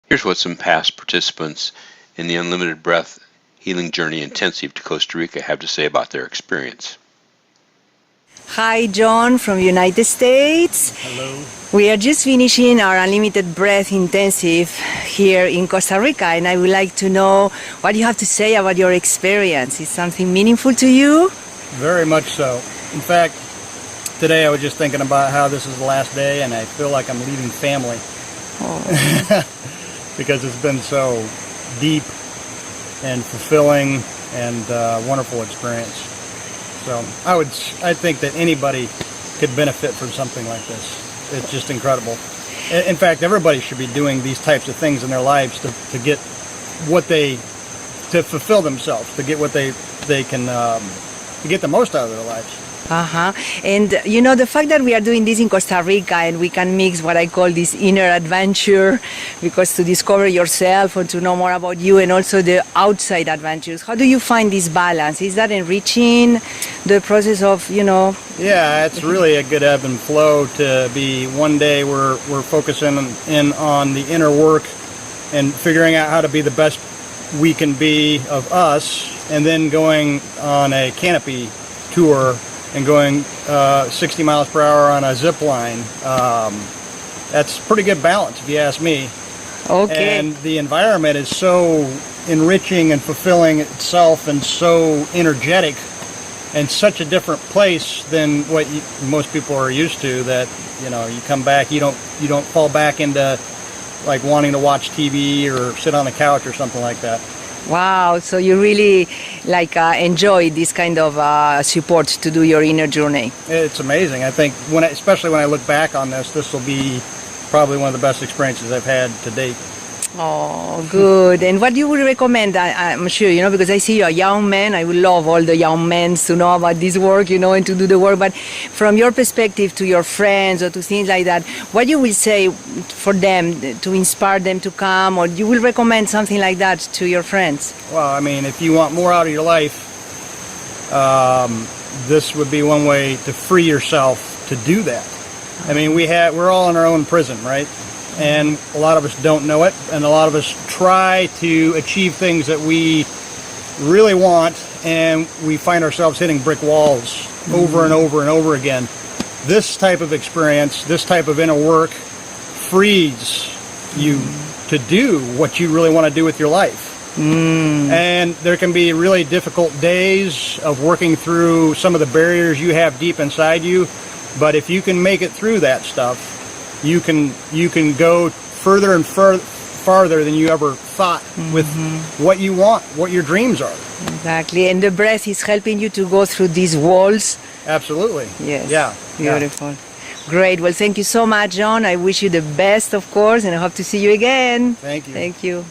Here's what some past participants in the Unlimited Breath Healing Journey Intensive to Costa Rica have to say about their experience. Hi, John from United States. Hello. We are just finishing our Unlimited Breath Intensive here in Costa Rica, and I would like to know what you have to say about your experience. Is something meaningful to you? Very much so. In fact, today I was just thinking about how this is the last day, and I feel like I'm leaving family. Oh. Because it's been so deep and fulfilling and wonderful experience. So I think that anybody could benefit from something like this. It's just incredible. In fact, everybody should be doing these types of things in their lives to get to fulfill themselves, to get what they can, to get the most out of their lives. And the fact that we are doing this in Costa Rica and we can mix what I call this inner adventure, because to discover yourself or to know more about you, and also the outside adventures. How do you find this balance? Is that enriching the process of, Yeah, it's really a good ebb and flow to be one day we're focusing in on the inner work and figuring out how to be the best we can be of us, and then going on a canopy tour and going 60 miles per hour on a zip line. That's pretty good balance, if you ask me. Okay. And the environment is so enriching and fulfilling itself and so energetic and such a different place than what most people are used to, that you come back, you don't fall back into like wanting to watch TV or sit on the couch or something like that. Wow, so you really enjoy this kind of support to do your inner journey. It's amazing. I think especially when I look back on this will be probably one of the best experiences I've had to date. Oh, good. And what you would recommend, I'm sure, because I see you're a young man, I would love all the young men to know about this work, and to do the work, but from your perspective to your friends or to things like that, what you will say for them to inspire them to come, or you will recommend something like that to your friends? Well, I mean, if you want more out of your life, this would be one way to free yourself to do that. I mean, we're all in our own prison, right? And a lot of us don't know it, and a lot of us try to achieve things that we really want, and we find ourselves hitting brick walls over and over and over again. This type of experience, this type of inner work, frees you to do what you really want to do with your life. And there can be really difficult days of working through some of the barriers you have deep inside you, but if you can make it through that stuff, you can go further and farther than you ever thought with what you want, what your dreams are. Exactly, and the breath is helping you to go through these walls. Absolutely. Yes. Yeah. Beautiful. Yeah. Great. Well, thank you so much, John. I wish you the best, of course, and I hope to see you again. Thank you. Thank you.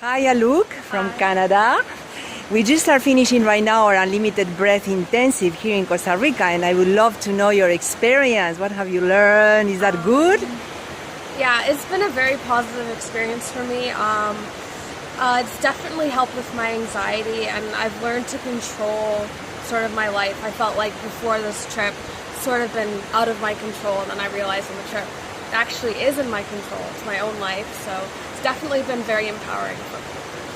Hi, Aluk from Canada. We just are finishing right now our Unlimited Breath Intensive here in Costa Rica, and I would love to know your experience. What have you learned? Is that good? Yeah, it's been a very positive experience for me. It's definitely helped with my anxiety, and I've learned to control sort of my life. I felt like before this trip, sort of been out of my control, and then I realized on the trip, it actually is in my control. It's my own life, so it's definitely been very empowering for me.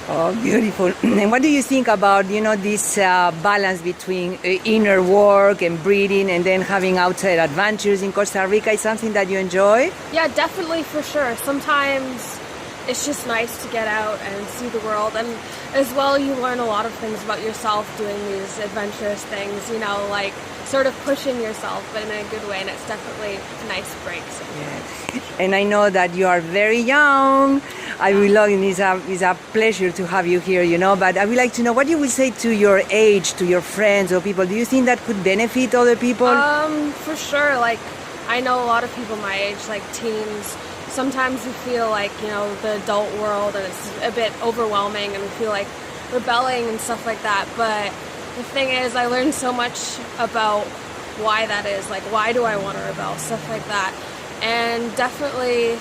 Oh, beautiful. And what do you think about, this balance between inner work and breathing and then having outside adventures in Costa Rica? Is something that you enjoy? Yeah, definitely, for sure. Sometimes it's just nice to get out and see the world. And as well, you learn a lot of things about yourself doing these adventurous things, like sort of pushing yourself, but in a good way. And it's definitely a nice break. So. Yes. And I know that you are very young. I will love it. It's a pleasure to have you here, but I would like to know what you would say to your age, to your friends or people. Do you think that could benefit other people? For sure. I know a lot of people my age, like teens. Sometimes you feel like, the adult world, and it's a bit overwhelming, and we feel like rebelling and stuff like that. But the thing is, I learned so much about why that is. Like, why do I want to rebel? Stuff like that. And definitely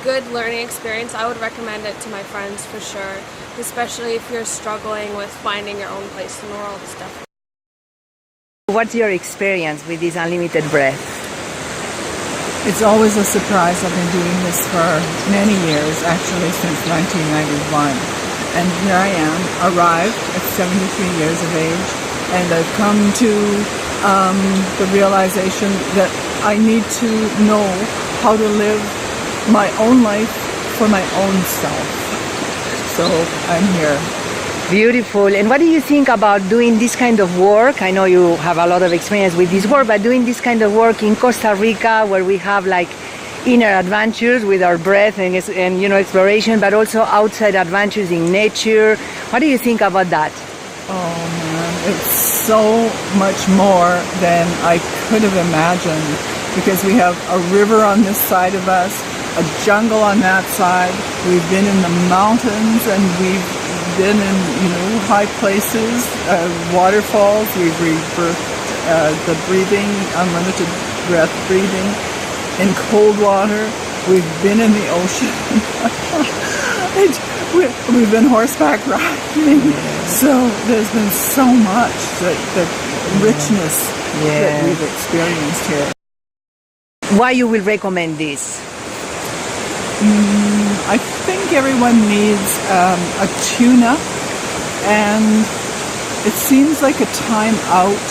good learning experience. I would recommend it to my friends for sure, especially if you're struggling with finding your own place in the world and stuff. What's your experience with this Unlimited Breath? It's always a surprise. I've been doing this for many years, actually since 1991. And here I am, arrived at 73 years of age, and I've come to the realization that I need to know how to live my own life for my own self. So I'm here. Beautiful. And what do you think about doing this kind of work? I know you have a lot of experience with this work, but doing this kind of work in Costa Rica, where we have like inner adventures with our breath and exploration, but also outside adventures in nature. What do you think about that? Oh man, it's so much more than I could have imagined, because we have a river on this side of us, a jungle on that side. We've been in the mountains, and we've been in high places, waterfalls. We've rebirthed the breathing, unlimited breath breathing in cold water. We've been in the ocean. We've been horseback riding. So there's been so much that richness that we've experienced here. Why you will recommend this? I think everyone needs a tune-up, and it seems like a time out,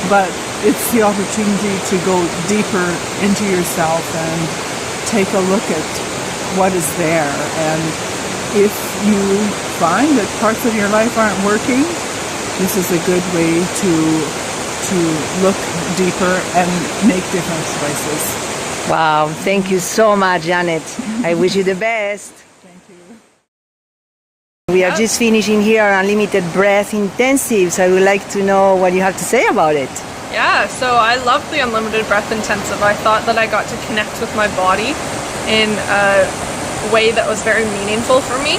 but it's the opportunity to go deeper into yourself and take a look at what is there. And if you find that parts of your life aren't working, this is a good way to look deeper and make different choices. Wow, thank you so much, Janet. I wish you the best. Thank you. We are just finishing here our Unlimited Breath Intensive, so I would like to know what you have to say about it. Yeah, so I loved the Unlimited Breath Intensive. I thought that I got to connect with my body in a way that was very meaningful for me.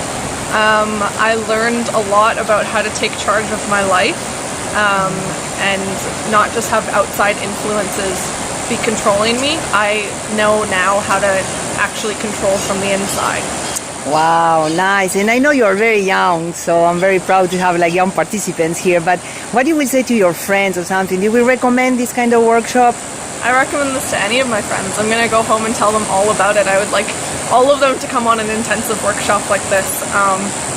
I learned a lot about how to take charge of my life and not just have outside influences be controlling me. I know now how to actually control from the inside. Wow, nice. And I know you're very young, so I'm very proud to have like young participants here. But what do you will say to your friends or something? You will recommend this kind of workshop? I recommend this to any of my friends. I'm going to go home and tell them all about it. I would like all of them to come on an intensive workshop like this.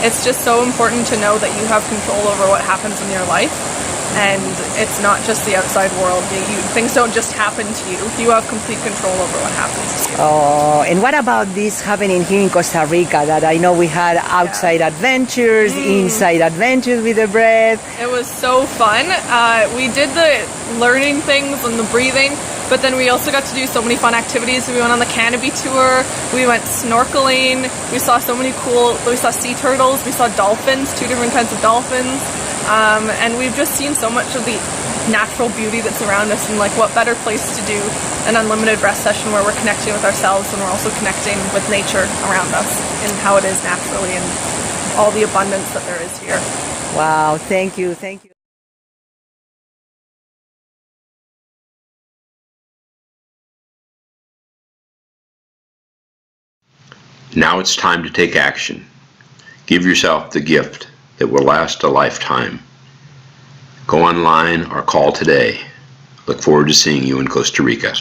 It's just so important to know that you have control over what happens in your life. And it's not just the outside world. Things don't just happen to you. You have complete control over what happens to you. Oh, and what about this happening here in Costa Rica? That I know we had outside adventures, inside adventures with the breath. It was so fun. We did the learning things and the breathing, but then we also got to do so many fun activities. We went on the canopy tour. We went snorkeling. We saw so many we saw sea turtles. We saw dolphins, 2 different kinds of dolphins. And we've just seen so much of the natural beauty that's around us, and like what better place to do an unlimited breath session where we're connecting with ourselves and we're also connecting with nature around us and how it is naturally and all the abundance that there is here. Wow, thank you, thank you. Now it's time to take action. Give yourself the gift that will last a lifetime. Go online or call today. Look forward to seeing you in Costa Rica.